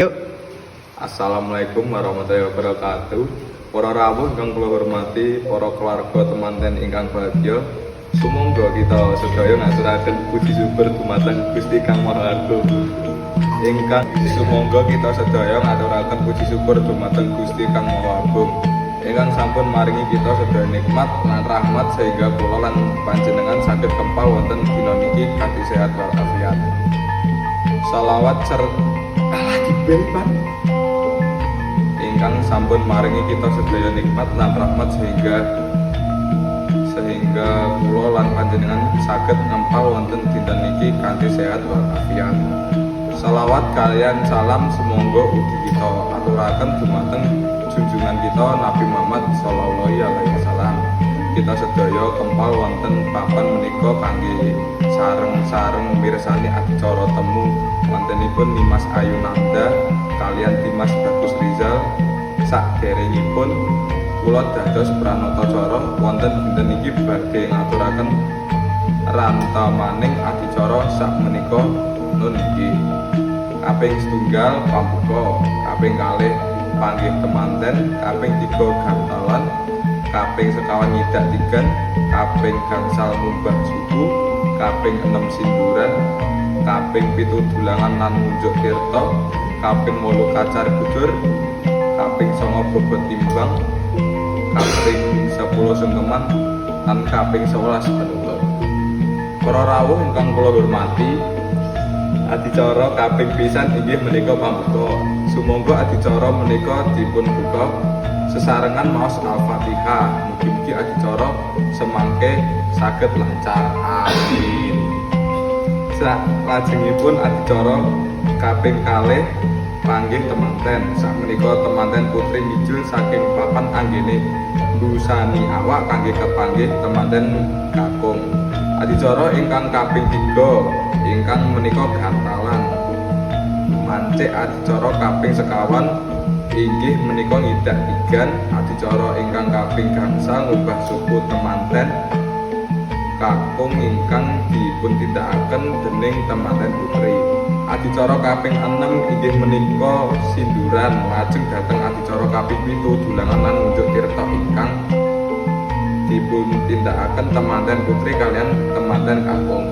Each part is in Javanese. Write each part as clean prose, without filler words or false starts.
Yuk. Assalamualaikum warahmatullahi wabarakatuh. Para rawuh ingkang kula hormati, para keluarga temanten ingkang bahagia. Sumangga kita sedaya ngaturaken puji syukur dumateng Gusti Kang Maha Agung. Sumangga kita sedaya ngaturaken puji syukur dumateng Gusti Kang Maha Agung. Ingkang sampun maringi kita sedaya nikmat lan rahmat sehingga kula lan panjenengan saged kempal wonten dina niki kanthi sehat walafiat. Salawat serta Pak ingkang sampun maringi kita sedaya nikmat lan rahmat sehingga kula lan panjenengan saged ngempal wonten dinten niki kanthi sehat walafiat. Salawat kaliyan salam sumangga ugi kita aturaken dumateng junjungan kita Nabi Muhammad sallallahu alaihi wasallam. Kita sedaya kempal wonten papan menika kangge sareng-sareng mirsani acara temu wontenipun Dimas Ayu Nanda kaliyan Dimas Bagus Rizal. Saderengipun kula dados pranatacara wonten dinten niki badhe ngaturaken rantamaning adicara sakmenika nun niki. Kaping setunggal pambuka, kaping kalih panggih temanten, kaping 3 gantalan, kaping sekawan nyidak tigan, kaping gangsal mumbah suku, kaping 6 sinduran, kaping 7 dulangan lan munjuk tirta, kaping 8 kacar budur, kaping 9 bobot timbang, kaping 10 sungkeman, lan kaping 11 penutup. Para rawuh ingkang kula hormati, adicara kaping pisan inggih menika pambuka. Sumangga adicara menika dipun buka sesarengan maos Al-Fatihah. Mugi-mugi adicara semangke saged lancar. Amin. Salajengipun adicara kaping kalih panggih temanten. Sakmenika temanten putri mijul saking papan anggene busani awak kangge kepanggih temanten kakung. Adicara ingkang kaping 3 ingkang menika gantalan. Mancik adicara kaping sekawan inggih menika ngidak tigan. Adicara ingkang kaping gangsal ngubah suku temanten kakung ingkang dipun tindakaken dening temanten putri. Adicara kaping 6 inggih menika sinduran. Lajeng dhateng adicara kaping 7 dulangan lan munjuk tirta ingkang dipun tindakaken temanten putri kalian temanten kakung.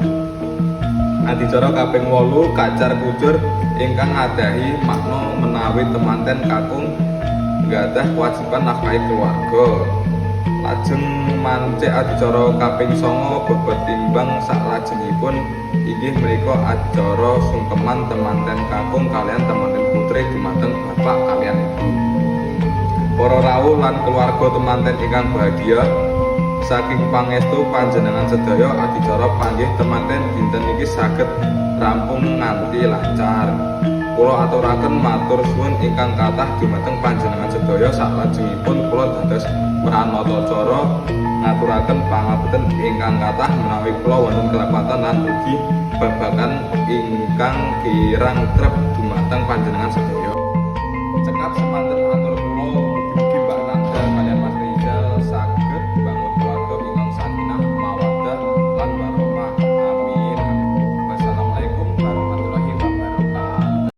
Adicara kaping 8 kacar kucur ingkang ngadahi makna menawi temanten kakung nggadhah kewajiban nafkahi keluarga. Lajeng mancik adicara kaping 9 bobot timbang saklajengipun inggih menika adicara sungkeman temanten kakung kalian temanten putri dumateng bapak kalian ibu. Para rawuh lan keluarga temanten ingkang bahagia, saking pangestu panjenengan sedaya adicara panggih temanten dinten niki saged rampung nganti lancar. Kula aturaken matur suwun ingkang kathah dumateng panjenengan sedaya. Saklajengipun kula dados pranatacara ngaturaken pangapunten ingkang kathah menawi kula wonten kelapatan lan ugi babagan ingkang kirang trep dumateng panjenengan sedaya.